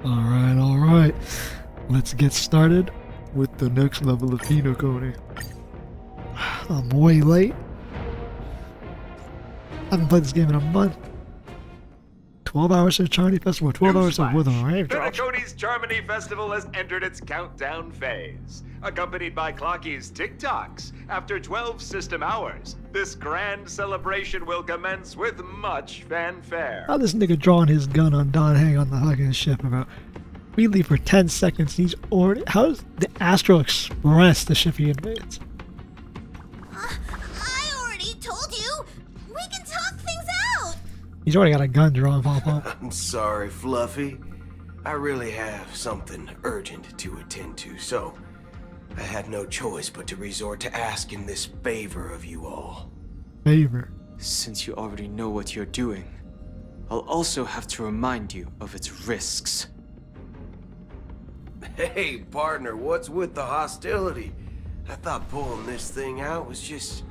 All right. Let's get started with the next level of Penacony. I'm way late. I haven't played this game in a month. 12 hours of Charney Festival, 12 hours of Wither Rave drops. Penacony's Charmony Festival has entered its countdown phase. Accompanied by Clocky's TikToks, after 12 system hours, this grand celebration will commence with much fanfare. How this nigga drawing his gun on Don Hang on the fucking ship about? We leave for 10 seconds. He's already. How does the Astral Express the ship he invades? I already told you. We can talk things out. He's already got a gun drawn, Pop. I'm sorry, Fluffy. I really have something urgent to attend to, so I had no choice but to resort to asking this favor of you all. Favor. Since you already know what you're doing, I'll also have to remind you of its risks. Hey, partner, what's with the hostility? I thought pulling this thing out was just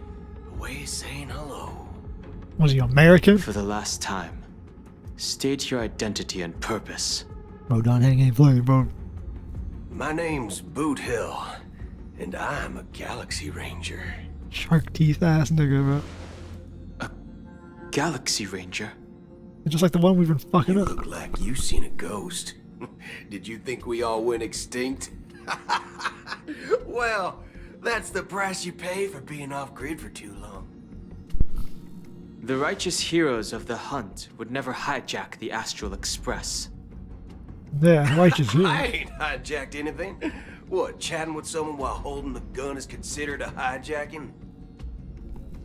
a way of saying hello. Was he American? For the last time, state your identity and purpose. Bro, Don Hang ain't playing, bro. My name's BOOTHILL, and I'm a Galaxy Ranger. Shark teeth ass nigga, bro. Galaxy Ranger? Just like the one we've been fucking You up. look like you seen a ghost. Did you think we all went extinct? Well, that's the price you pay for being off-grid for too long. The righteous heroes of the hunt would never hijack the Astral Express. Yeah, righteous here. I ain't hijacked anything. What, chatting with someone while holding the gun is considered a hijacking?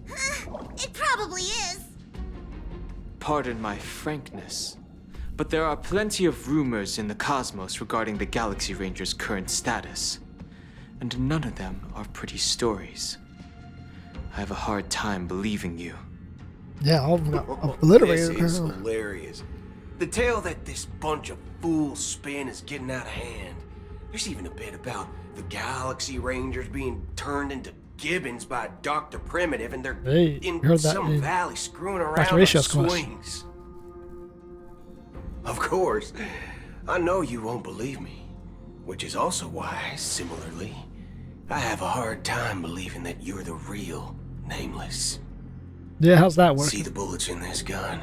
It probably is. Pardon my frankness, but there are plenty of rumors in the cosmos regarding the Galaxy Ranger's current status, and none of them are pretty stories. I have a hard time believing you. Yeah, I'll This obliterate is her. hilarious. The tale that this bunch of fools spin is getting out of hand. There's even a bit about the Galaxy Rangers being turned into gibbons by Dr. Primitive, and they're Hey, in heard that some in valley screwing around Dr. on Ratio's quest. swings. Of course, I know you won't believe me, which is also why, similarly, I have a hard time believing that you're the real Nameless. Yeah, how's that work? See the bullets in this gun?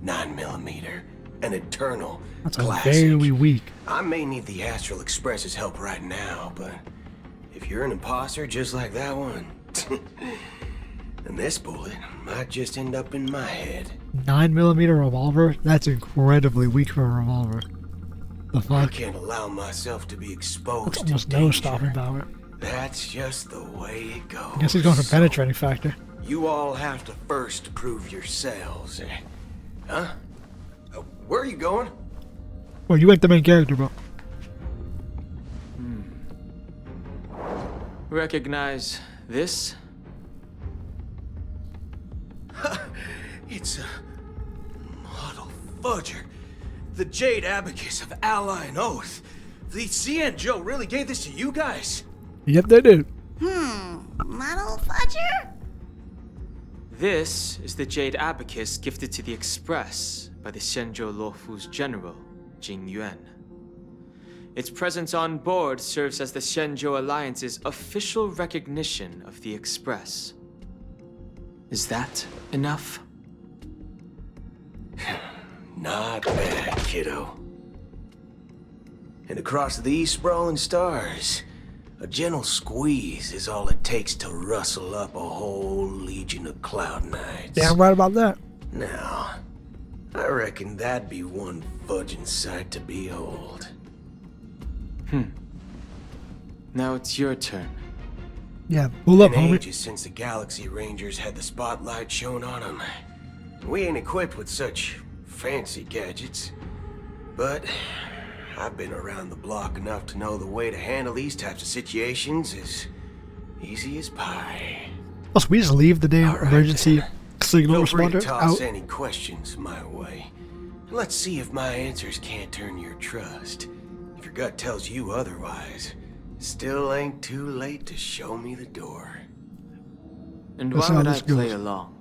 9mm, an eternal That's classic. very weak. I may need the Astral Express's help right now, but if you're an imposter just like that one, then this bullet might just end up in my head. 9mm revolver? That's incredibly weak for a revolver. The I fuck? can't allow myself to be exposed That's to almost no danger. stopping power. That's just the way it goes. I guess he's going for So, penetrating factor. you all have to first prove yourselves. Huh? Where are you going? Well, you ain't the main character, bro. Recognize this? It's a model fudger. The Jade Abacus of Ally and Oath. The CN Joe really gave this to you guys? Yep, they do. Model fudger? This is the Jade Abacus gifted to the Express by the Shenzhou Luofu's general, Jing Yuan. Its presence on board serves as the Shenzhou Alliance's official recognition of the Express. Is that enough? Not bad, kiddo. And across these sprawling stars, a gentle squeeze is all it takes to rustle up a whole legion of Cloud Knights. Damn right about that. Now, I reckon that'd be one fudging sight to behold. Now it's your turn. Yeah, pull up, Been homie. ages since the Galaxy Rangers had the spotlight shown on them. We ain't equipped with such fancy gadgets, but I've been around the block enough to know the way to handle these types of situations is easy as pie. Plus, we just leave the damn All right, emergency then. signal Feel free to responder toss out. any questions my way. Let's see if my answers can't turn your trust. If your gut tells you otherwise, still ain't too late to show me the door. And That's why how would I this play goes. along?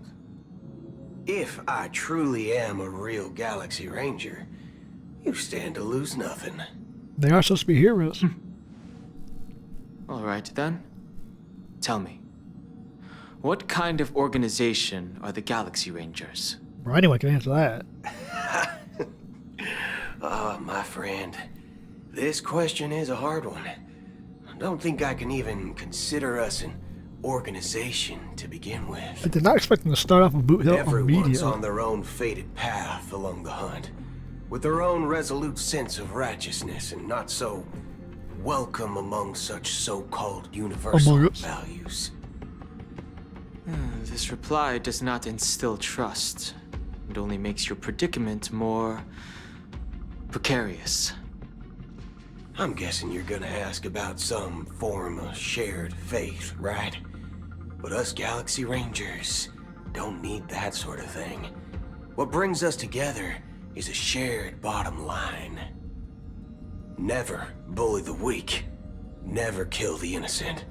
If I truly am a real Galaxy Ranger, You stand to lose nothing. They are supposed to be heroes. All right, then. Tell me, what kind of organization are the Galaxy Rangers? Well, anyone can answer that. Oh, my friend. This question is a hard one. I don't think I can even consider us an organization to begin with. I did not expect them to start off with BOOTHILL Everyone's immediately. on their own fated path along the hunt, with their own resolute sense of righteousness and not so welcome among such so-called universal values. This reply does not instill trust. It only makes your predicament more precarious. I'm guessing you're gonna ask about some form of shared faith, right? But us Galaxy Rangers don't need that sort of thing. What brings us together is a shared bottom line. Never bully the weak. Never kill the innocent.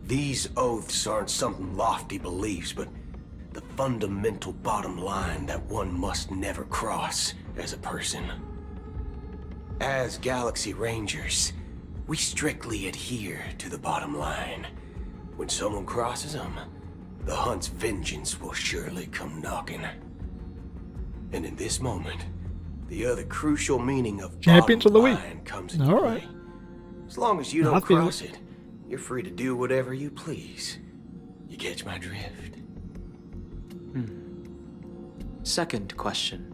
These oaths aren't some lofty beliefs, but the fundamental bottom line that one must never cross as a person. As Galaxy Rangers, we strictly adhere to the bottom line. When someone crosses them, the hunt's vengeance will surely come knocking. And in this moment, the other crucial meaning of Champions of the week. line comes into All play. right. As long as you I don't feel cross it, you're free to do whatever you please. You catch my drift? Second question.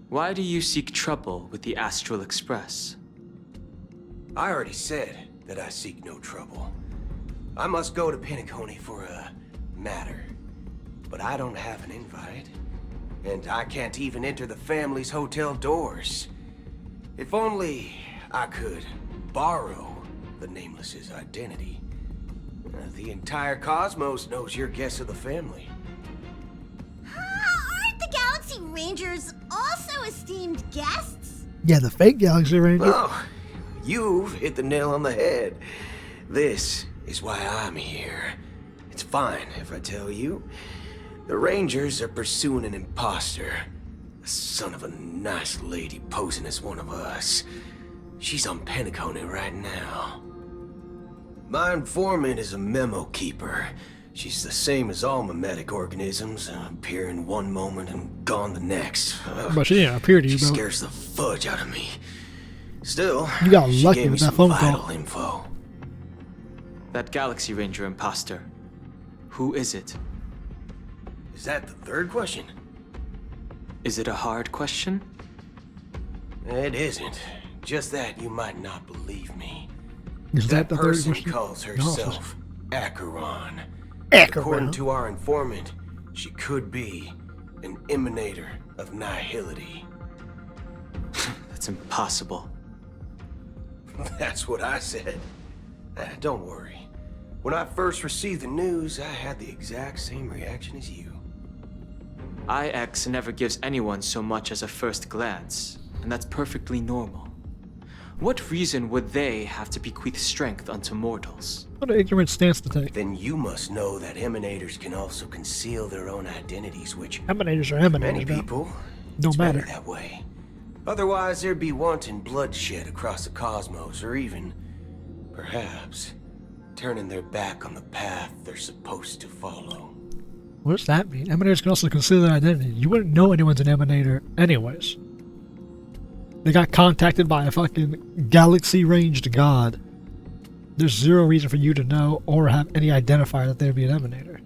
Why do you seek trouble with the Astral Express? I already said that I seek no trouble. I must go to Penacony for a matter. But I don't have an invite. And I can't even enter the family's hotel doors. If only I could borrow the Nameless's identity. The entire cosmos knows you're guests of the family. Aren't the Galaxy Rangers also esteemed guests? Yeah, the fake Galaxy Ranger. Oh, you've hit the nail on the head. This is why I'm here. It's fine if I tell you. The Rangers are pursuing an imposter. A son of a nice lady posing as one of us. She's on Penacony right now. My informant is a memo keeper. She's the same as all mimetic organisms, appearing one moment and gone the next. But she didn't appear to you, She bro. scares the fudge out of me. Still, You got she lucky gave me with that some phone vital call. info. That Galaxy Ranger imposter. Who is it? Is that the third question? Is it a hard question? It isn't. Just that you might not believe me. Is that the third person question? calls No, herself 𝐂𝐿𝐴HRON. Acheron. According to our informant, she could be an emanator of nihility. That's impossible. That's what I said. Don't worry. When I first received the news, I had the exact same reaction as you. 𝐼X never gives anyone so much as a first glance, and that's perfectly normal. What reason would they have to bequeath strength unto mortals? What an ignorant stance to take. Then you must know that emanators can also conceal their own identities, which Emanators are emanators, many bro. people Don't it's matter. better that way. Otherwise, there'd be wanton bloodshed across the cosmos, or even, perhaps, turning their back on the path they're supposed to follow. What does that mean? Emanators can also conceal their identity. You wouldn't know anyone's an emanator anyways. They got contacted by a fucking galaxy-ranged god. There's zero reason for you to know or have any identifier that they'd be an emanator.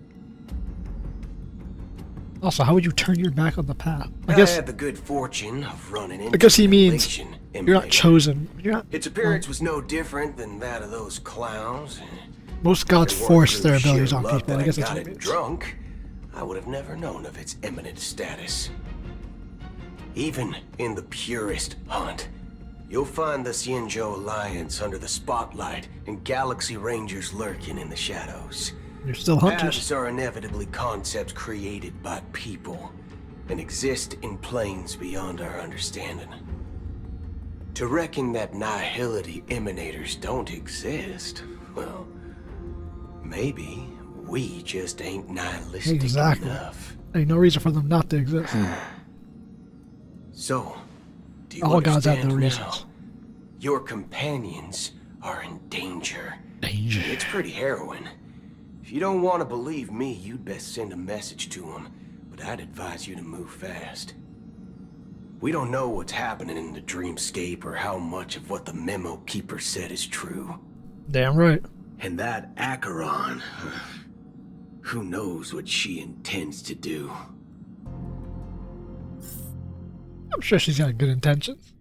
Also, how would you turn your back on the path? I I guess had the good fortune of running into I guess he means Revelation you're not emanator. chosen. You're not. Its appearance was no different than that of those clowns. Most gods If it weren't force for their the sheer abilities on love people. that I guess that's got what it it means. drunk, I would have never known of its eminent status. Even in the purest hunt, you'll find the 𝐿𝐴𝐿 Alliance under the spotlight and Galaxy Rangers lurking in the shadows. You're still hunters. Paths are inevitably concepts created by people and exist in planes beyond our understanding. To reckon that nihility emanators don't exist, well, maybe we just ain't nihilistic Exactly. enough. Ain't no reason for them not to exist. So, Do you All gods have understand their now? reasons. Your companions are in danger. Danger. It's pretty harrowing. If you don't want to believe me, you'd best send a message to them, but I'd advise you to move fast. We don't know what's happening in the dreamscape or how much of what the memo keeper said is true. Damn right. And that Acheron, who knows what she intends to do. I'm sure she's got good intentions.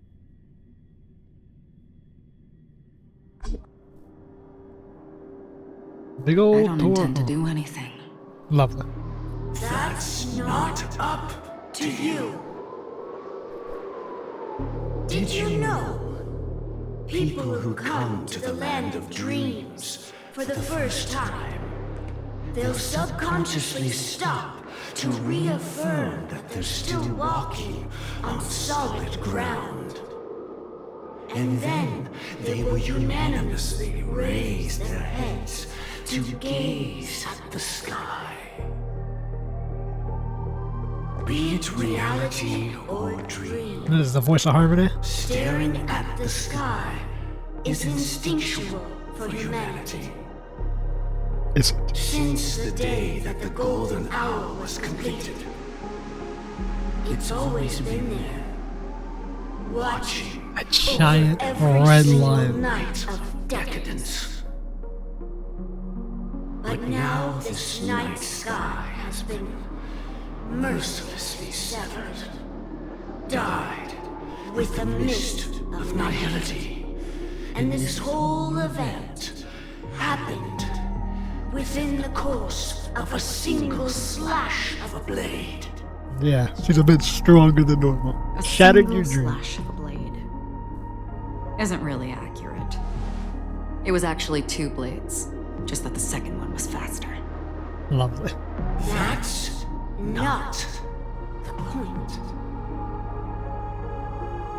Big I old don't intend to do anything. Lovely. That's not up to you. Did you know? People who come to the land of dreams for the first time, they'll subconsciously stop to reaffirm that they're still walking on solid ground. And then they will unanimously raise their heads to gaze at the sky. Be it reality or dream, This is the voice of harmony. staring at the sky is instinctual for humanity. It's Since the day that the golden hour was completed, it's always been there, watching a giant every red single line. night of decadence. But now this night sky has been mercilessly severed, dyed with the mist of nihility. And this whole event happened within the course of a single slash of a blade. Yeah, she's a bit stronger than normal. A Shattered your single dream. slash of a blade isn't really accurate. It was actually 2 blades, just that the second one was faster. Lovely. That's not the point.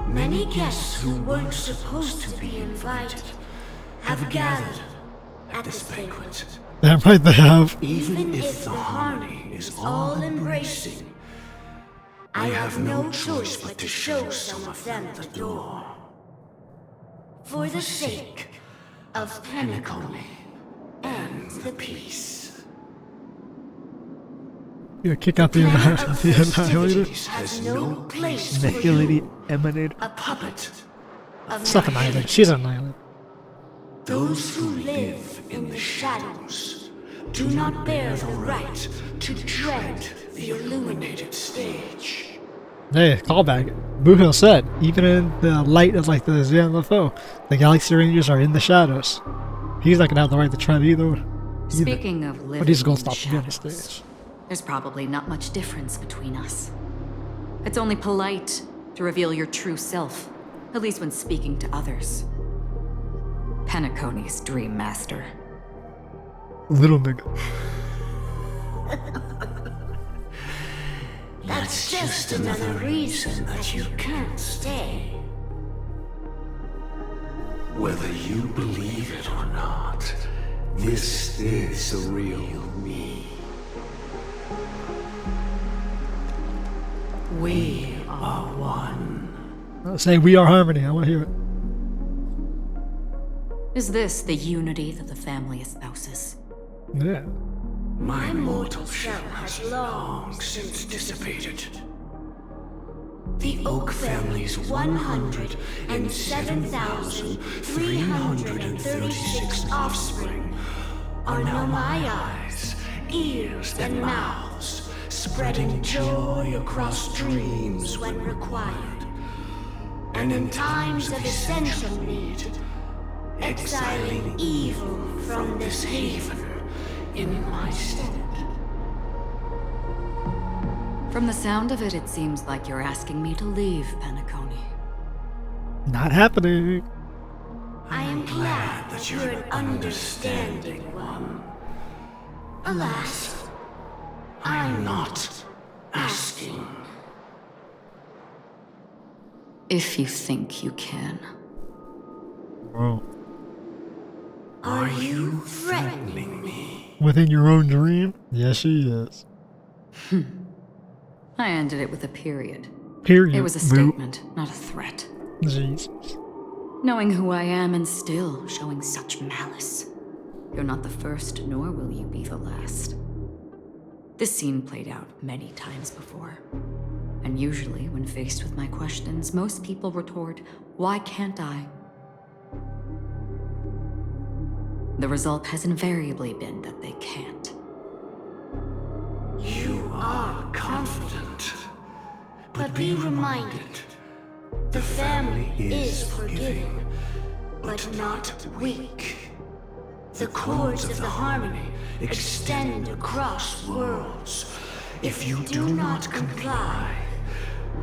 Many guests who weren't supposed to be invited have gathered at this banquet. Damn right they have. Even if the harmony is all-embracing, I have no choice but to show some of them the door. For the sake of Penacony and the peace. You kick out the Annihilator. Has no place for Annihilate you, Emanator. a puppet of Stuff Annihilator. She's an Annihilator. Those who live in the shadows do not bear the right to tread the illuminated stage. Hey, callback. BOOTHILL said, even in the light of like the ZMFO, the Galaxy Rangers are in the shadows. He's not gonna have the right to tread either. Speaking of living But he's gonna in the stop to be on the shadows, stage. there's probably not much difference between us. It's only polite to reveal your true self, at least when speaking to others. Penacony's Dream Master. Little nigga. That's just another reason that you can't stay. Whether you believe it or not, this is the real me. We are one. Say we are harmony. I want to hear it. Is this the unity that the family espouses? Yeah. My mortal shell has long since dissipated. The Oak family's 107,336 offspring are now my eyes, ears, and mouths, spreading joy across dreams when required. And in times of essential need, exiling evil from this haven in my stead. From the sound of it, it seems like you're asking me to leave Penacony. Not happening. I am glad that you're an understanding one. Alas, I'm not asking. If you think you can. Bro. Are you threatening me? Within your own dream? Yes, she is. I ended it with a period. Period. It was a statement, not a threat. Jesus. Knowing who I am and still showing such malice. You're not the first, nor will you be the last. This scene played out many times before. And usually, when faced with my questions, most people retort, "Why can't I?" The result has invariably been that they can't. You are confident, but be reminded, the family is forgiving, but not weak. The cords of the harmony extend across worlds. If you do not comply,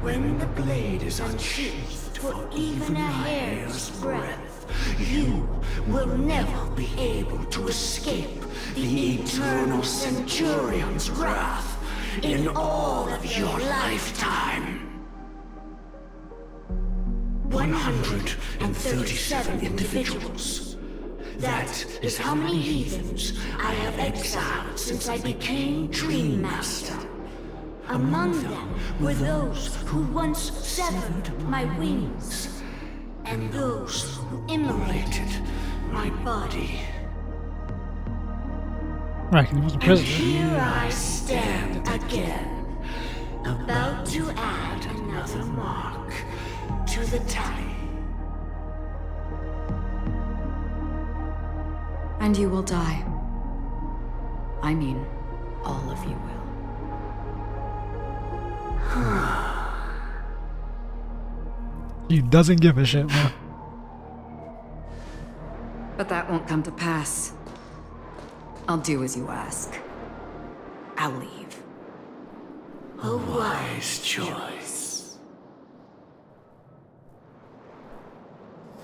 when the blade is unsheathed for even a hair's breadth, you will never be able to escape the eternal Centurion's wrath in all of your lifetime. 137 individuals. That is how many heathens I have exiled since I became Dream Master. Among them were those who once severed my wings, and those who immolated my body. Right, he was a And president. here I stand again, about to add another mark to the tally. And you will die. I mean, all of you will. He doesn't give a shit, man. But that won't come to pass. I'll do as you ask. I'll leave. A wise choice.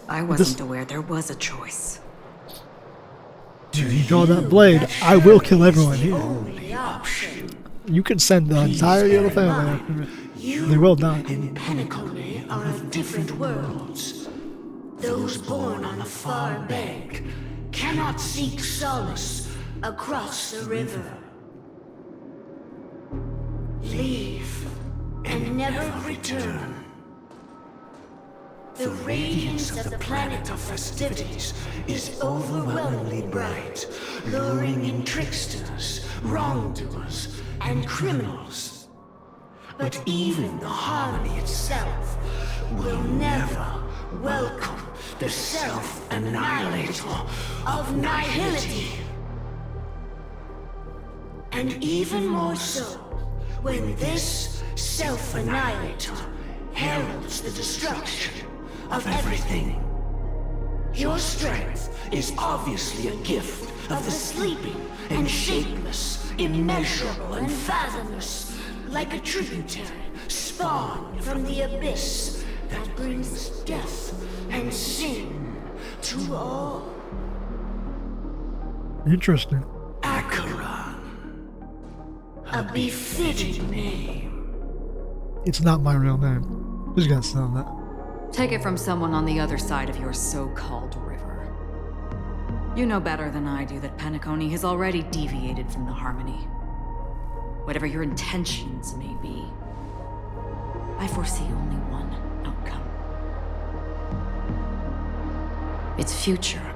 I wasn't aware there was a choice. Dude, you draw that blade, I will kill everyone here. Only option. You can send the entirety of the family after me. They will die. In Penacony are of different worlds. Those born on the far bank cannot seek solace across the river. Leave and never return. The radiance of the planet of festivities is overwhelmingly bright, luring in tricksters, wrongdoers, and criminals. But even the harmony itself will never welcome the self-annihilator of nihility. And even more so, when this self-annihilator heralds the destruction of everything. Your strength is obviously a gift of the sleeping and shapeless, immeasurable and fathomless, like a tributary spawned from the abyss that brings death and sin to all. Interesting. Acheron. A befitting name. It's not my real name. Who's gonna sound that? Take it from someone on the other side of your so-called river. You know better than I do that Penacony has already deviated from the harmony. Whatever your intentions may be, I foresee only one outcome. Its future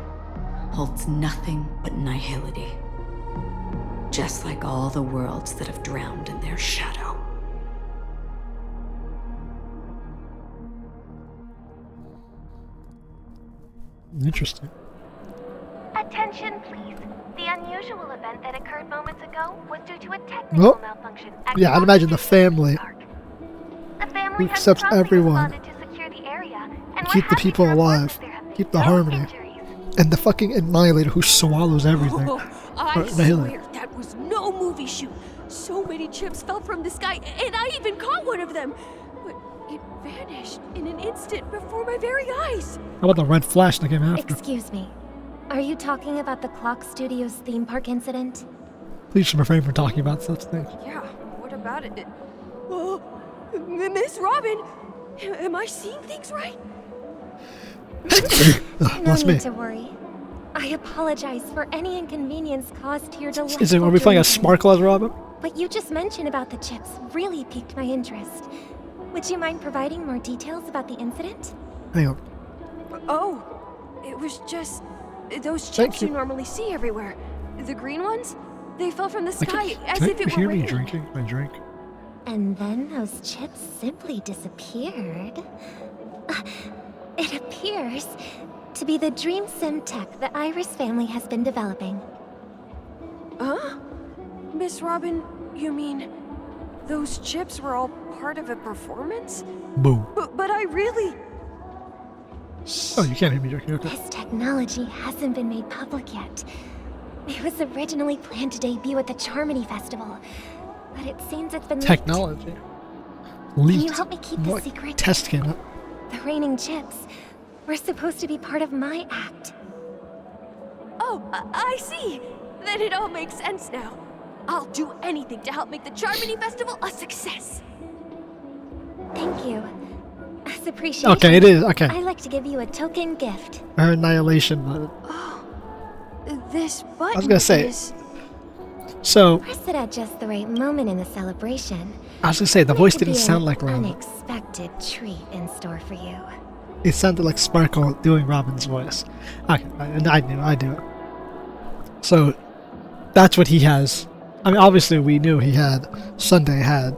holds nothing but nihility. Just like all the worlds that have drowned in their shadow. Interesting. Attention, please. The unusual event that occurred moments ago was due to a technical malfunction. Yeah, I'd imagine the family The family who has accepts promptly everyone, responded to secure the area, and keep we're the happy people to report alive, that there have been keep the no harmony, injuries. and the fucking annihilator who swallows everything. I Or annihilate. swear that was no movie shoot. So many chips fell from the sky, and I even caught one of them. But it vanished in an instant before my very eyes. How about the red flash that came after? Excuse me. Are you talking about the Clock Studios theme park incident? Please refrain from talking about such things. Yeah, what about it? Oh, Miss Robin, am I seeing things right? No Bless me. need to worry. I apologize for any inconvenience caused to your delightful Is it, are we playing a dream. Sparkle as Robin? What you just mentioned about the chips really piqued my interest. Would you mind providing more details about the incident? Hang on. Oh, it was just those Thank chips you. you normally see everywhere. The green ones? They fell from the Can sky as you if it were hear me raining. drinking my drink? And then those chips simply disappeared. It appears to be the dream sim tech the Iris family has been developing. Huh? Miss Robin, you mean those chips were all part of a performance? Boom. But I really... Oh, you can't hear me drinking. Okay. This technology hasn't been made public yet. It was originally planned to debut at the Charmony Festival, but it seems it's been Technology. Can Leaked. you help me keep the What secret? test came up? The raining chips were supposed to be part of my act. Oh, I see. Then it all makes sense now. I'll do anything to help make the Charmony Festival a success. Thank you. As appreciation, Okay, it is. Okay. I'd like to give you a token gift. Her annihilation button. This button I was gonna say. is... So, Press it at just the right moment in the celebration. I was gonna say, the There voice could didn't be sound an like Robin. unexpected treat in store for you. It sounded like Sparkle doing Robin's voice. Okay, I knew it. So, that's what he has. I mean, obviously we knew Sunday had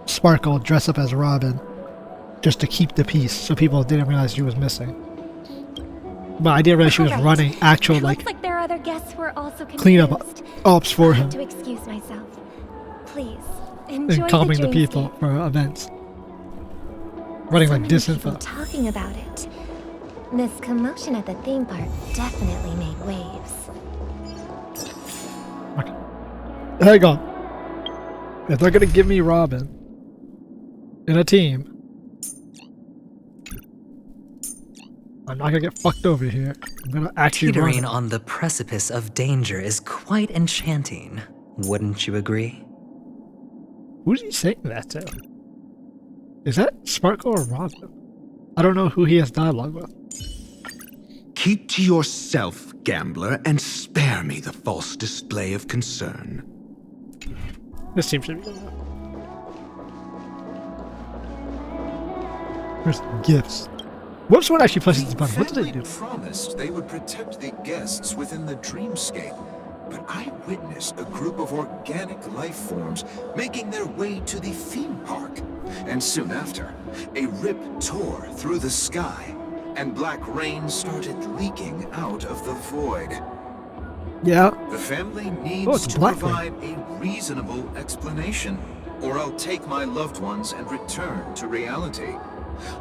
Sparkle dress up as Robin just to keep the peace so people didn't realize she was missing. But I didn't realize she was Alright. running actual, It like, looks like there are other guests who are also confused. cleanup ops for I him have to excuse myself. Please, enjoy and calming the dreamscape. people for events. Running So like many people disinfo. talking about it. This commotion at the theme park definitely made waves. Okay. Hang on. If they're gonna give me Robin in a team, I'm not gonna get fucked over here. I'm gonna actually run. Teetering on the precipice of danger is quite enchanting, wouldn't you agree? Who's he saying that to? Is that Sparkle or Robin? I don't know who he has dialogue with. Keep to yourself, gambler, and spare me the false display of concern. This team should be good. There's gifts. Whoops, what actually presses this button? What do they do? Promised they would protect the guests within the dreamscape, but I witnessed a group of organic life forms making their way to the theme park. And soon after, a rip tore through the sky, and black rain started leaking out of the void. Yeah. The family Oh, needs it's to black provide a reasonable explanation, or I'll take my loved ones and return to reality.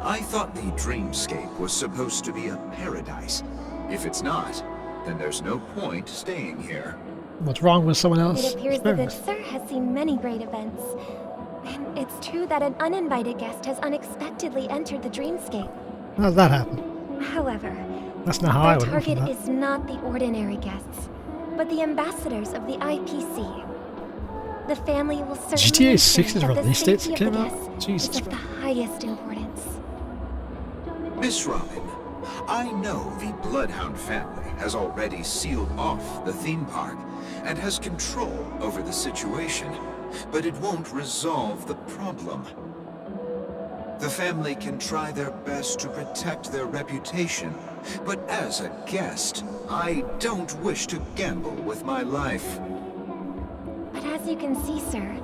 I thought the dreamscape was supposed to be a paradise. If it's not, then there's no point staying here. What's wrong with someone else? It appears the good sir has seen many great events. And it's true that an uninvited guest has unexpectedly entered the dreamscape. How does that happen? However, That's not how I their would target have that. is not the ordinary guests, but the ambassadors of the IPC. The family will certainly GTA 6's ensure that the release dates safety of came the out? guests Jesus is of the highest importance. Miss Robin, I know the Bloodhound family has already sealed off the theme park and has control over the situation, but it won't resolve the problem. The family can try their best to protect their reputation, but as a guest, I don't wish to gamble with my life. But as you can see, sir,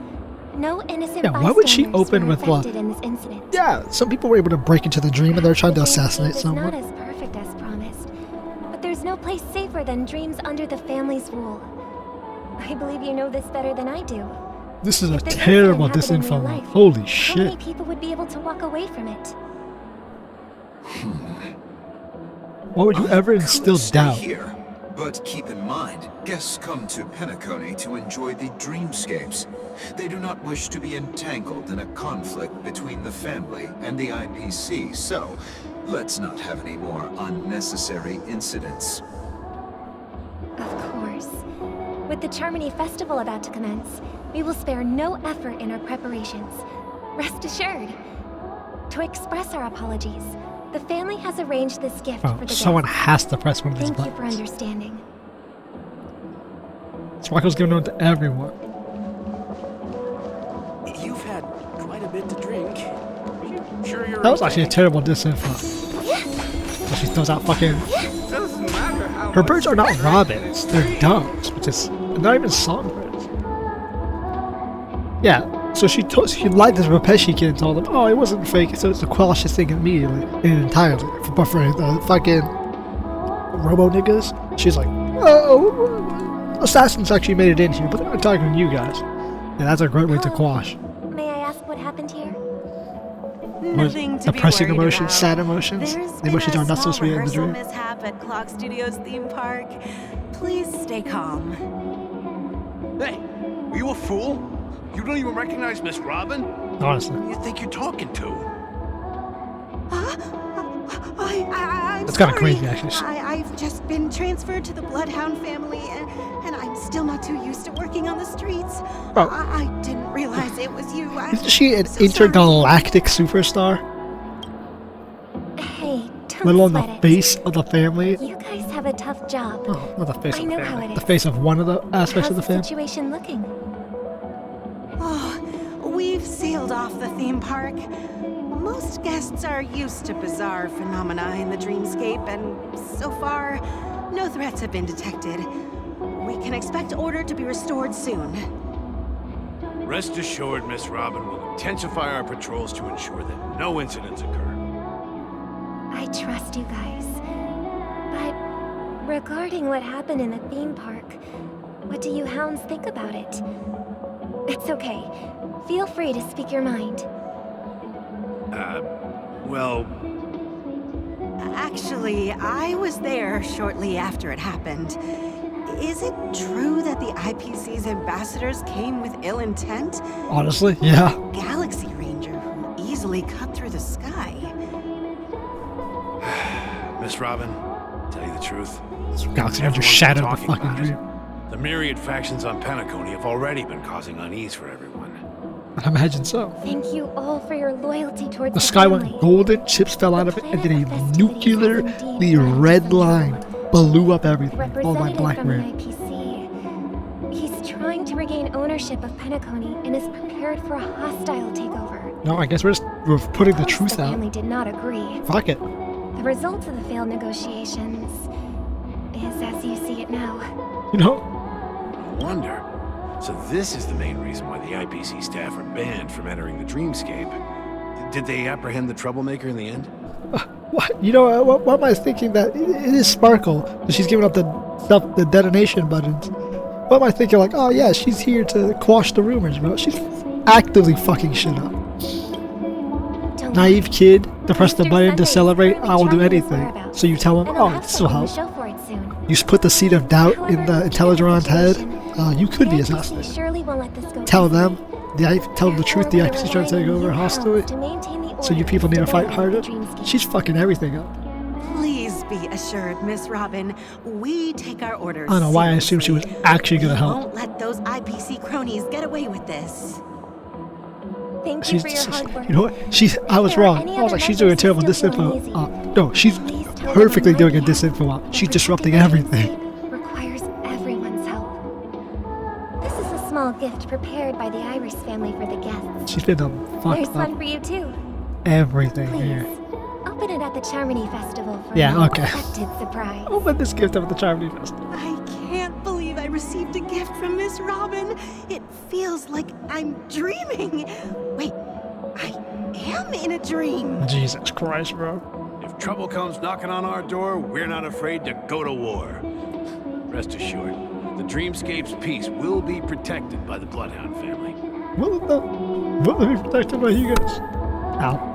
no innocent Yeah, why would she bystanders open were with what? affected in this incident. Yeah, some people were able to break into the dream and they're trying to The assassinate dreamscape is someone. not as perfect as promised, but there's no place safer than dreams under the family's rule. I believe you know this better than I do. This is a If this terrible incident happened in disinfo. real life, Holy How many shit. people would be able to walk away from it? Why would you ever Could instill stay doubt? here, but keep in mind, guests come to Penacony to enjoy the dreamscapes. They do not wish to be entangled in a conflict between the family and the IPC, so let's not have any more unnecessary incidents. Of course. With the Charmony Festival about to commence, we will spare no effort in our preparations. Rest assured. To express our apologies, the family has arranged this gift Oh, for the someone guests. has to press one of these Thank you for buttons. understanding. Sparkle's giving them to everyone. You've had quite a bit to drink. That was actually a terrible disinfo. So she throws out fucking... Her birds are not robins, they're doves, which is not even songbirds. Yeah, so she lied to the Rapeshi kid and told him, oh, it wasn't fake, so it's to quash this thing immediately and entirely. But for the fucking robo niggas, she's like, oh, assassins actually made it in here, but I'm talking to you guys. Yeah, that's a great way to quash. May I ask what happened here? Nothing to depressing be worried emotions, about. sad emotions. There's The emotions been are a not supposed to be in the small dream. rehearsal mishap at Clock Studios theme park. Please stay calm. Hey, are you a fool? You don't even recognize Miss Robin? Honestly. Who do you think you're talking to? I'm That's kind of sorry. crazy, actually. I've just been transferred to the Bloodhound family, and I'm still not too used to working on the streets. Oh. I didn't realize it was you. Isn't she an so intergalactic superstar? Hey, don't Let alone sweat the it. face of the family? You guys have a tough job. Oh, not the face I of the know how family. it The is. face of one of the aspects How's of the the family? situation looking? Oh, we've sealed off the theme park. Most guests are used to bizarre phenomena in the dreamscape, and so far, no threats have been detected. We can expect order to be restored soon. Rest assured, Miss Robin will intensify our patrols to ensure that no incidents occur. I trust you guys. But regarding what happened in the theme park, what do you hounds think about it? It's okay. Feel free to speak your mind. Well, Actually, I was there shortly after it happened. Is it true that the IPC's ambassadors came with ill intent? Honestly, yeah. Galaxy Ranger who easily cut through the sky. Miss Robin, tell you the truth. Galaxy Ranger everyone's shattered the talking fucking about it. dream. The myriad factions on Penacony have already been causing unease for everyone. I imagine so. Thank you all for your loyalty towards The sky family. went golden, chips fell out of it, and then a festivities nuclear, have indeed the been red line blew up everything. All my Representative black from the ring. IPC. He's trying to regain ownership of Penacony and is prepared for a hostile takeover. No, I guess we're putting the Of course, truth the out. family did not agree. Fuck it. The result of the failed negotiations is as you see it now. You know, No wonder. So this is the main reason why the IPC staff are banned from entering the dreamscape. Did they apprehend the troublemaker in the end? what? You know, what am I thinking that it is Sparkle? That she's giving up the detonation buttons. What am I thinking? Like, oh yeah, she's here to quash the rumors, bro. She's actively fucking shit up. Don't Naive kid to press the Mr. button to Sunday celebrate. is I will do currently anything. tracking his whereabouts, So you tell him, and I'll oh, have this will someone help. show for it soon. You put the seed of doubt in the However, Intelligeron's head. situation, You could be the assassinated. IPC surely won't let this go Tell easily. them. Tell them the truth. The Therefore, IPC we're trying to take relying on over you hostily. hounds to maintain the So you order people need to fight stability harder. of the dreamscape. She's fucking everything up. Please be assured, Miss Robin, we take our orders I don't know why I assumed she was seriously. actually gonna We help. won't let those IPC cronies get away with this. Thank you for your hard work. You know what? I was If there are wrong. any I was other like, she's doing a members terrible who still feel disinfo. No, she's Please tell them perfectly on my doing a behalf disinfo out. that She's disrupting protecting the everything. landscape requires everyone's help. This is a small gift prepared by the Iris family for the guests. She's been There's fucked one up for you too. everything Please, here. open it at the Charmony Festival for Yeah, an okay. unexpected surprise. Open this gift up at the Charmony Festival. I can't believe I received a gift from Miss Robin. It feels like I'm dreaming. Wait, I am in a dream. Jesus Christ, bro. If trouble comes knocking on our door, we're not afraid to go to war. Rest assured, the Dreamscape's peace will be protected by the Bloodhound family. Will it be protected by you guys? Ow.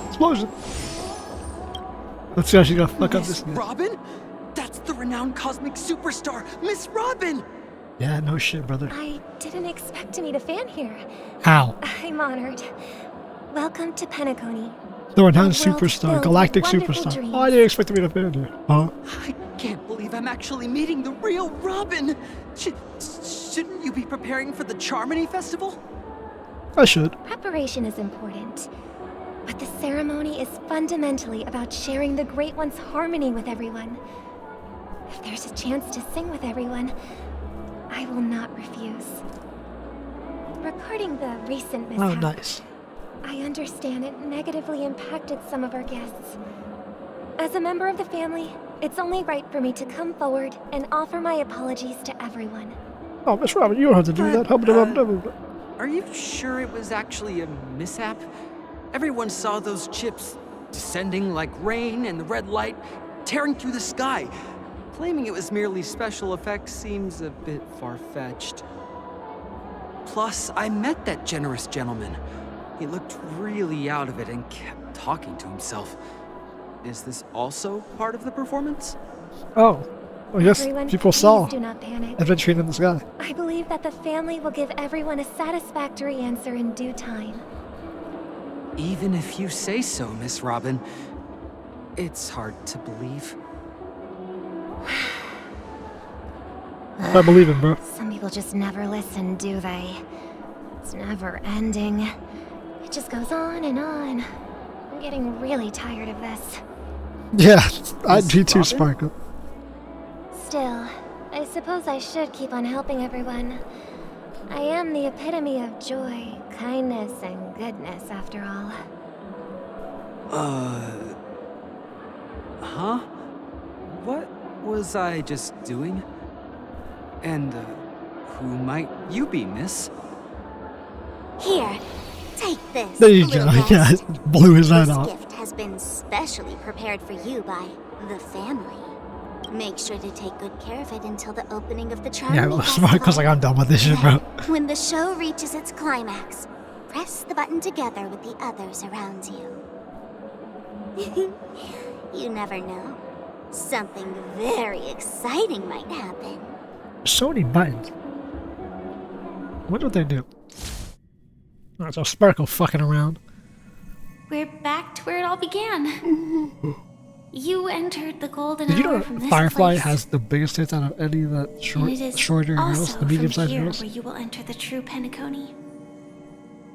Explosion. Let's see how she's gonna fuck up this. Robin? That's the renowned cosmic superstar, Miss Robin! Yeah, no shit, brother. I didn't expect to meet a fan here. How? I'm honored. Welcome to Penacony. The renowned A world superstar, filled galactic with wonderful superstar. dreams. Oh, I didn't expect to meet a fan here. Huh? I can't believe I'm actually meeting the real Robin! Shouldn't you be preparing for the Charmony Festival? I should. Preparation is important, but the ceremony is fundamentally about sharing the Great One's harmony with everyone. If there's a chance to sing with everyone, I will not refuse. Regarding the recent mishap, Oh, nice. I understand it negatively impacted some of our guests. As a member of the family, it's only right for me to come forward and offer my apologies to everyone. Oh, Miss Robin, you don't have to do that. Are you sure it was actually a mishap? Everyone saw those chips descending like rain and the red light tearing through the sky. Claiming it was merely special effects seems a bit far-fetched. Plus, I met that generous gentleman. He looked really out of it and kept talking to himself. Is this also part of the performance? Oh, well, yes, Everyone, people please saw do not panic. Adventuring in the Sky. I believe that the family will give everyone a satisfactory answer in due time. Even if you say so, Miss Robin, it's hard to believe. I believe him, bro. Some people just never listen, do they? It's never ending. It just goes on and on. I'm getting really tired of this. Yeah, I'd be too, Sparkle. Still, I suppose I should keep on helping everyone. I am the epitome of joy, kindness, and goodness, after all. Huh? What was I just doing? And, who might you be, miss? Here, take this. There you go, little yeah, guest. blew his head This off. gift has been specially prepared for you by the family. Make sure to take good care of it until the opening of the Yeah, Charming well, Festival. Sparkle's like, I'm done with this shit, bro. When the show reaches its climax, press the button together with the others around you. You never know. Something very exciting might happen. So many buttons. What would they do? Alright, so Sparkle fucking around. We're back to where it all began. You entered the golden Did you know hour from that this Firefly place, has the biggest hits out of any of the and it is shorter girls, also the medium-sized from here girls? where you will enter the true Penacony.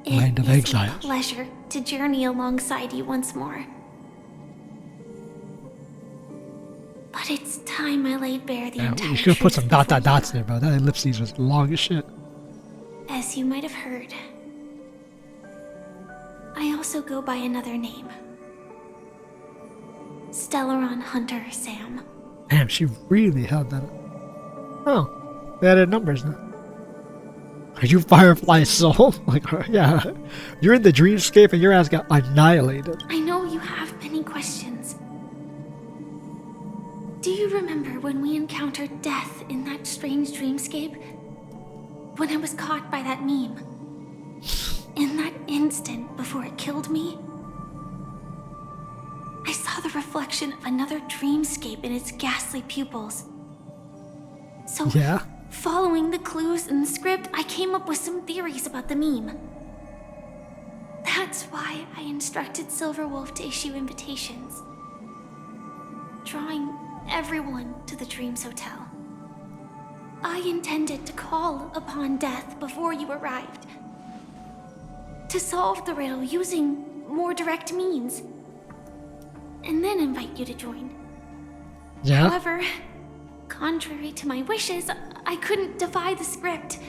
Land of It is Exiles. a pleasure to journey alongside you once more. But it's time I laid bare the Yeah, entire you should have put truth some before dots there, bro. That ellipses was long as shit. As you might have heard, I also go by another name. Stellaron Hunter Sam. Damn, she really held that up. Oh, they added numbers now. Are you Firefly Soul? Like, yeah. You're in the dreamscape and your ass got annihilated. I know you have many questions. Do you remember when we encountered death in that strange dreamscape? When I was caught by that meme? In that instant before it killed me? I saw the reflection of another dreamscape in its ghastly pupils. So, yeah? Following the clues in the script, I came up with some theories about the meme. That's why I instructed Silverwolf to issue invitations, drawing everyone to the Dreams Hotel. I intended to call upon death before you arrived, to solve the riddle using more direct means, and then invite you to join. Yeah? However, contrary to my wishes, I couldn't defy the script.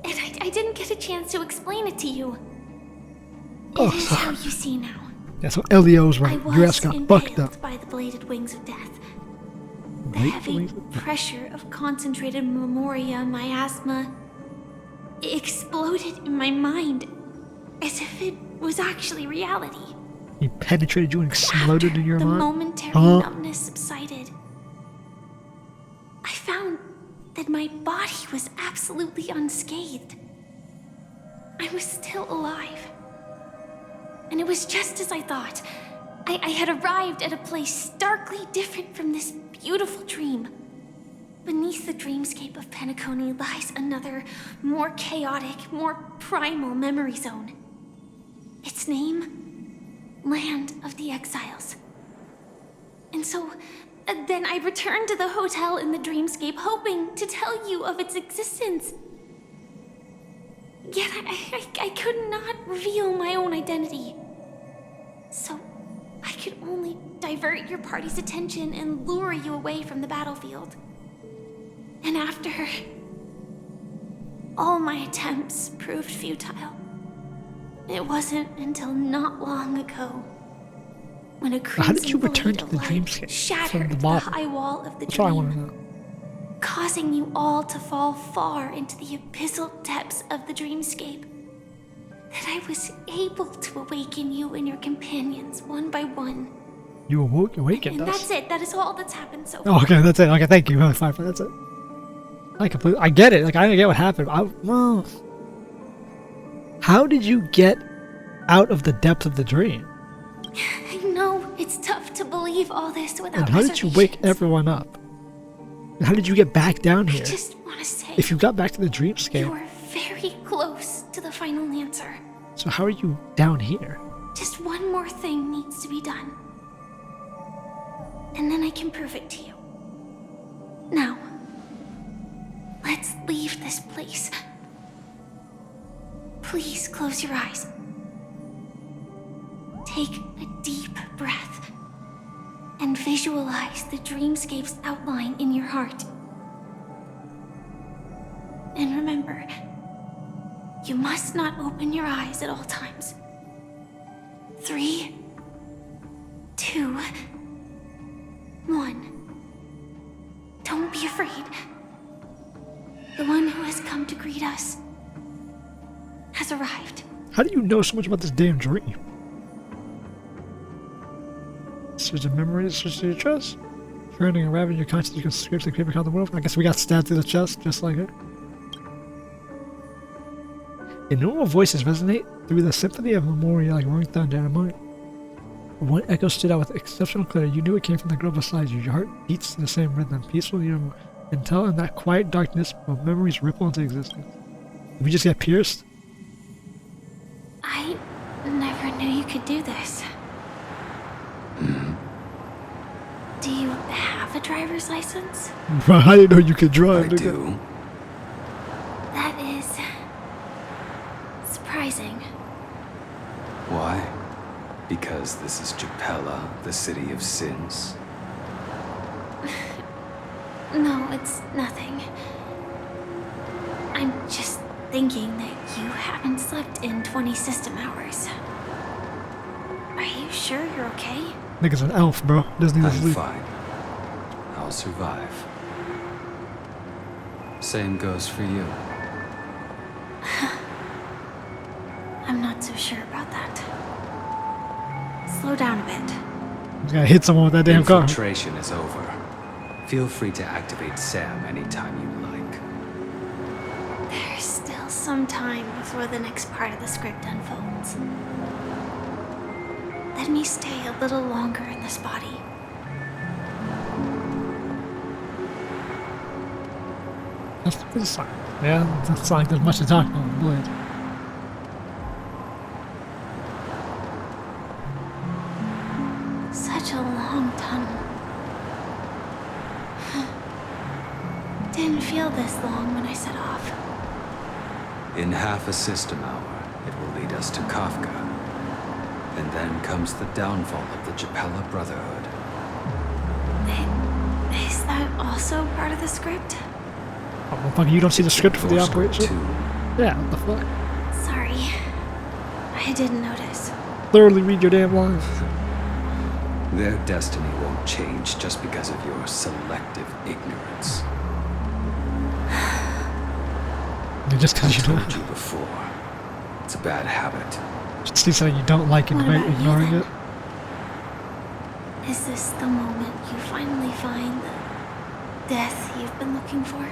And I didn't get a chance to explain it to you. Oh, It is how you see now. Yeah, so Elio's I right. Your ass was got impaled fucked up. by the bladed wings of death. The Bladed heavy wings of death. pressure of concentrated memoria, miasma, exploded in my mind as if it was actually reality. He penetrated you and exploded in your The mind? momentary Huh? numbness subsided. I found that my body was absolutely unscathed. I was still alive. And it was just as I thought. I had arrived at a place starkly different from this beautiful dream. Beneath the dreamscape of Penacony lies another, more chaotic, more primal memory zone. Its name? Land of the Exiles. And so, then I returned to the hotel in the dreamscape, hoping to tell you of its existence. Yet I could not reveal my own identity. So, I could only divert your party's attention and lure you away from the battlefield. And after all my attempts proved futile, it wasn't until not long ago when a How did you crimson return blade to of the light dreamscape shattered from the the bottom? high wall of the That's what I want to dream, know. causing you all to fall far into the abyssal depths of the dreamscape, that I was able to awaken you and your companions one by one. You awakened And us. that's it. That is all that's happened so Oh, far. okay, that's it. Okay, thank you. Firefly, that's it. I get it. Like, I get what happened. Well, how did you get out of the depth of the dream? I know it's tough to believe all this without And how did you wake everyone up? And how did you get back down here? I just want to say, If you got back to the dreamscape, you are very close to the final answer. so how are you down here? Just one more thing needs to be done. And then I can prove it to you. Now, let's leave this place. Please close your eyes. Take a deep breath and visualize the dreamscape's outline in your heart. And remember, you must not open your eyes at all times. 3, 2, 1. Don't be afraid. The one who has come to greet us has arrived. How do you know so much about this damn dream? Search of memories, search to your chest. Turning and rabbit in your conscience, you can scrape the paper count the world. I guess we got stabbed through the chest, just like her. Innumerable voices resonate through the symphony of memory like roaring thunder and a moment. One echo stood out with exceptional clarity. You knew it came from the grove beside you. Your heart beats to the same rhythm, peaceful until in that quiet darkness, both memories ripple into existence. Did we just get pierced? I never knew you could do this. Do you have a driver's license? I didn't know you could drive. I do. That is surprising. Why? Because this is Japella, the city of sins? No, it's nothing. I'm just thinking that you haven't slept in 20 system hours. Are you sure you're okay? Nigga's an elf, bro. Doesn't even I'm sleep. fine. I'll survive. Same goes for you. I'm not so sure about that. Slow down a bit. He's gotta hit someone with that damn car. Infiltration is over. Feel free to activate Sam anytime you like. There's still some time before the next part of the script unfolds. Let me stay a little longer in this body. That's a sign. Yeah, that's like there's much to talk about. Blade. Such a long tunnel. Didn't feel this long when I set off. In half a system hour, it will lead us to Kafka. And then comes the downfall of the Japella Brotherhood. Is that also part of the script? Oh, motherfucker, you don't see the script for the Your story operation? too. Yeah, what the fuck? Sorry. I didn't notice. Thoroughly read your damn lines. Their destiny won't change just because of your selective ignorance. Just because you told don't. you before. It's a bad habit. Just see something you don't like and What debate about you, ignoring then? it. Is this the moment you finally find the death you've been looking for?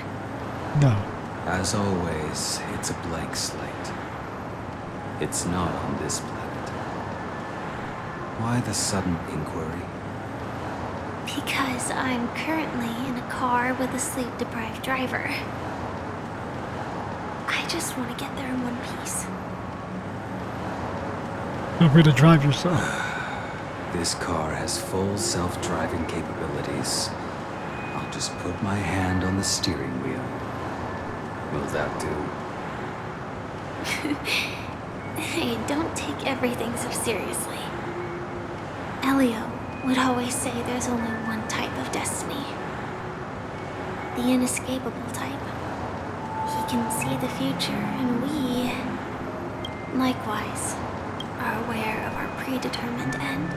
No. As always, it's a blank slate. It's not on this planet. Why the sudden inquiry? Because I'm currently in a car with a sleep-deprived driver. I just want to get there in one piece. Feel free to drive yourself. This car has full self-driving capabilities. I'll just put my hand on the steering wheel. Will that do? Hey, don't take everything so seriously. Elio would always say there's only one type of destiny. the inescapable type. He can see the future, and we, likewise, are aware of our predetermined end.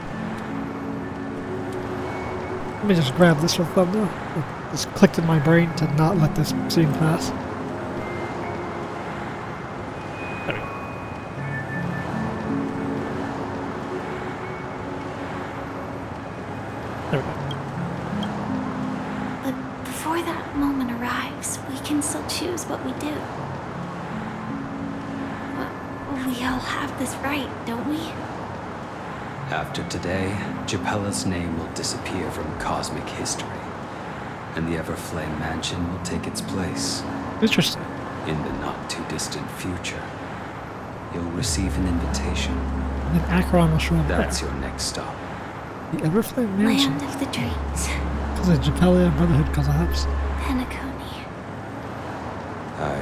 Let me just grab this for thumbnail. It just clicked in my brain to not let this scene pass. There we go. There we go. But before that moment arrives, we can still choose what we do. But we all have this right, don't we? After today, 𝐿𝐴𝐿a's name will disappear from cosmic history, and the Everflame Mansion will take its place. Interesting. In the not-too-distant future, you'll receive an invitation. And then Acheron will show up. That's there. your next stop. The Everflame Mansion. Land of the Dreams. Because of 𝐿𝐴𝐿a Brotherhood 𝐂𝐿𝐴𝐿a. Penacony. I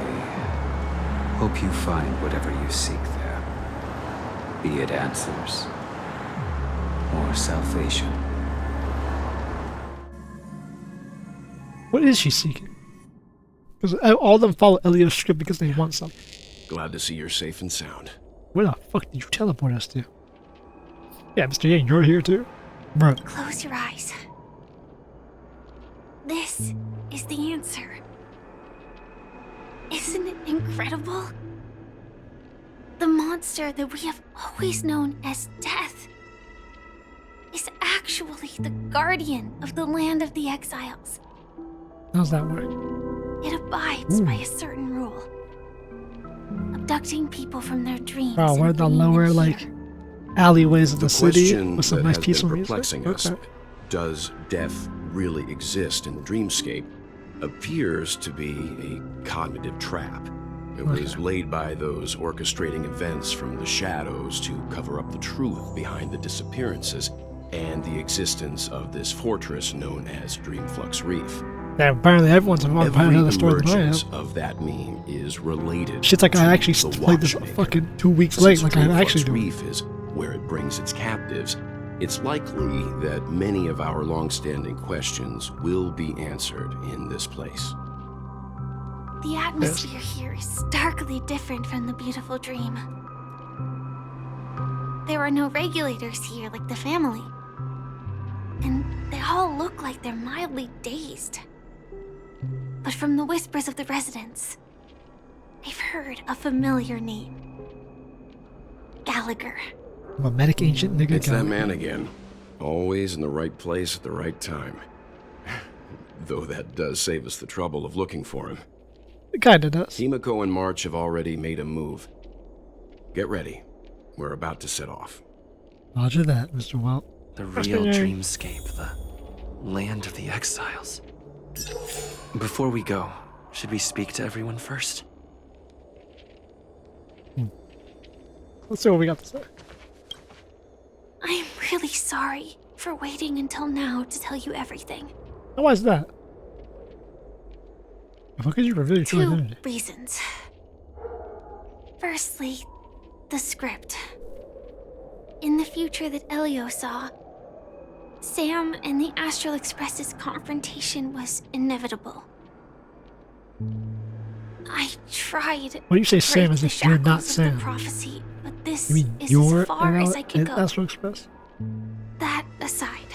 hope you find whatever you seek there. Be it answers or salvation. What is she seeking? Because all of them follow Elio's script because they want something. Glad to see you're safe and sound. Where the fuck did you teleport us to? Yeah, Mr. Yang, you're here too? Bro. Close your eyes. This is the answer. Isn't it incredible? The monster that we have always known as Death is actually the guardian of the land of the exiles. How's that work? It abides by a certain rule. Abducting people from their dreams. Oh, we're the lower, like, alleyways of the city with some nice peaceful music? Perplexing us, Okay. does death really exist in the dreamscape, appears to be a cognitive trap. It was laid by those orchestrating events from the shadows to cover up the truth behind the disappearances and the existence of this fortress known as Dreamflux Reef. Yeah, apparently everyone's involved behind another story than I am. Emergence of that meme is related. Shit's like I actually to the played this Watchmaker. fucking 2 weeks late, like I Dreamflux actually do. Reef is where it brings its captives. It's likely that many of our long-standing questions will be answered in this place. The atmosphere here is starkly different from the beautiful dream. There are no regulators here like the family. And they all look like they're mildly dazed. But from the whispers of the residents, I've heard a familiar name. Gallagher. I'm a medic ancient nigga. It's that man again. Always in the right place at the right time. Though that does save us the trouble of looking for him. It kinda does. 𝐂𝐿𝐴 and March have already made a move. Get ready. We're about to set off. Roger that, Mr. Welt. The real dreamscape, the land of the exiles. Before we go, should we speak to everyone first? Let's see what we got to say. I'm really sorry for waiting until now to tell you everything. Why is that? How could you reveal your true 2 identity? reasons. Firstly, the script. In the future that Elio saw, Sam and the Astral Express's confrontation was inevitable. I tried. When you say to Sam break as the if you're not shackles of the Sam. prophecy, but this You mean is you're as far as I could go. Astral Express? That aside,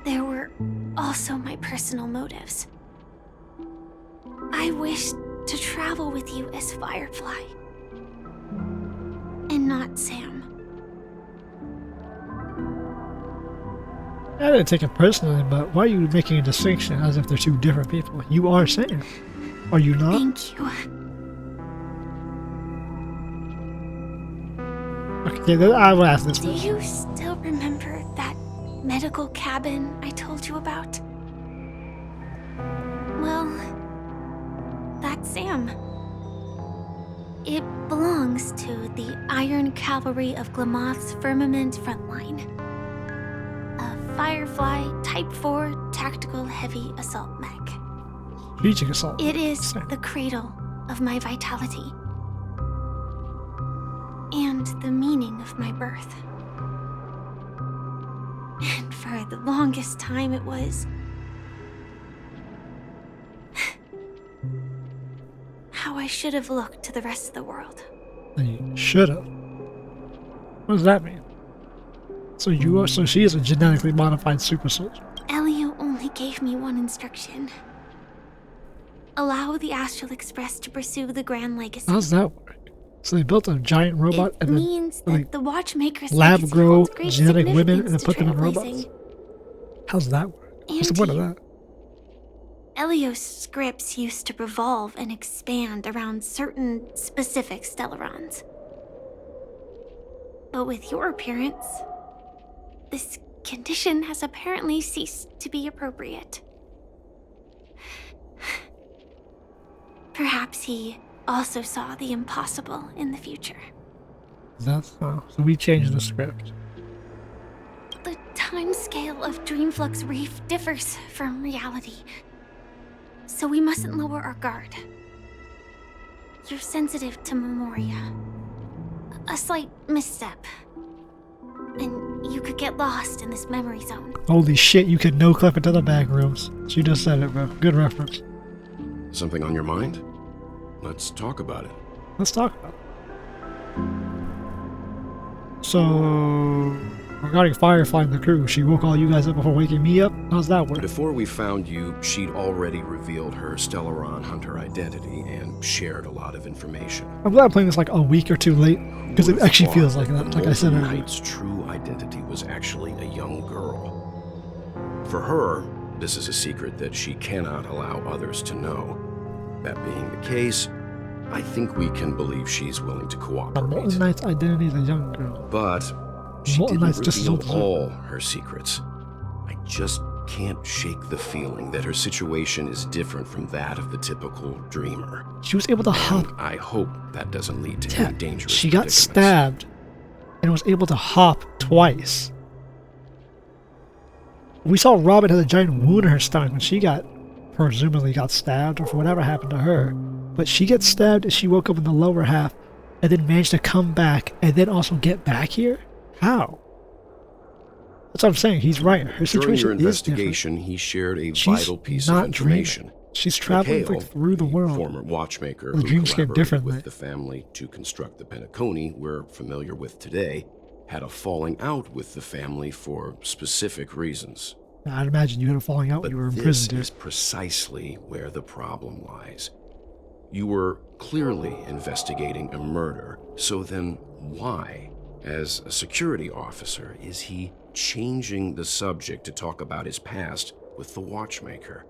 there were also my personal motives. I wished to travel with you as Firefly, and not Sam. I didn't take it personally, but why are you making a distinction as if they're 2 different people? You are Sam. Are you not? Thank you. Okay, then I will ask this Do one. you still remember that medical cabin I told you about? Well, that's Sam. It belongs to the Iron Cavalry of 𝐿𝐴𝐿's Firmament Frontline. A Firefly Type 4 Tactical Heavy Assault Mech. Strategic assault. It is the cradle of my vitality. And the meaning of my birth. And for the longest time it was I should have looked to the rest of the world. And you should have. What does that mean? So she is a genetically modified super soldier. Elio only gave me one instruction. Allow the Astral Express to pursue the Grand Legacy. How does that work? So they built a giant robot and means then that the Watchmaker's lab legacy grow holds great genetic women and then significance put them in to robots? Trailblazing. How's that work? What's the point of that? Elio's scripts used to revolve and expand around certain specific Stellarons. But with your appearance, this condition has apparently ceased to be appropriate. Perhaps he also saw the impossible in the future. That's so we changed the script. The timescale of Dreamflux Reef differs from reality, so we mustn't lower our guard. You're sensitive to Memoria. A slight misstep, and you could get lost in this memory zone. Holy shit, you could no clip into the back rooms. She just said it, bro. Good reference. Something on your mind? Let's talk about it. Let's talk about it. So, regarding Firefly and the crew, she woke all you guys up before waking me up? How's that work? Before we found you, she'd already revealed her Stellaron hunter identity and shared a lot of information. I'm glad I'm playing this like a week or two late, because it actually feels like that, like I said earlier. Knight's true identity was actually a young girl. For her, this is a secret that she cannot allow others to know. That being the case, I think we can believe she's willing to cooperate. The Molten Knight's identity is a young girl. But she Molten didn't Knight's just reveal all her secrets. I just can't shake the feeling that her situation is different from that of the typical dreamer. She was able to hop. I hope that doesn't lead to any dangerous She got stabbed and was able to hop twice. We saw Robin had a giant wound in her stomach when she presumably got stabbed, or for whatever happened to her. But she gets stabbed and she woke up in the lower half and then managed to come back and then also get back here? How? That's what I'm saying. He's right. Her situation During your is investigation, he shared a vital piece of information. Dreaming. She's traveling through the world. Former watchmaker The who dreamscape collaborated differently. with the family to construct the Penacony we're familiar with today, had a falling out with the family for specific reasons. I'd imagine you had a falling out when you were in prison. This is precisely where the problem lies. You were clearly investigating a murder, so then why, as a security officer, is he changing the subject to talk about his past with the watchmaker?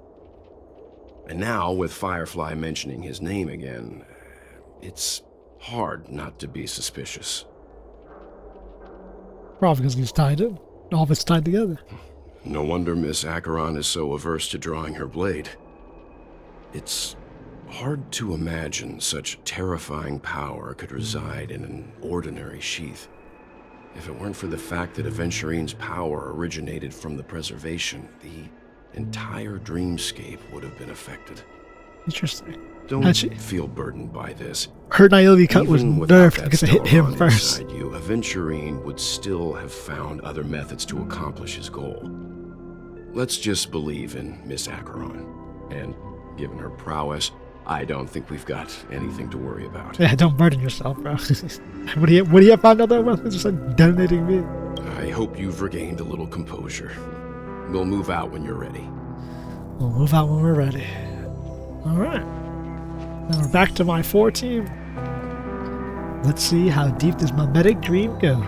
And now, with Firefly mentioning his name again, it's hard not to be suspicious. Probably because he's tied in. All of it's tied together. No wonder Miss Acheron is so averse to drawing her blade. It's hard to imagine such terrifying power could reside in an ordinary sheath. If it weren't for the fact that Aventurine's power originated from the preservation, the entire dreamscape would have been affected. Interesting. Don't feel burdened by this. Her naivety cut was Even without nerfed that because it hit him Stellaron first. inside you, Aventurine would still have found other methods to accomplish his goal. Let's just believe in Miss Acheron. And given her prowess, I don't think we've got anything to worry about. Yeah, don't burden yourself, bro. What do you have found out that weapon? Just like detonating me. I hope you've regained a little composure. We'll move out when you're ready. We'll move out when we're ready. Alright. Now we're back to my 4 team. Let's see how deep does my medic dream go.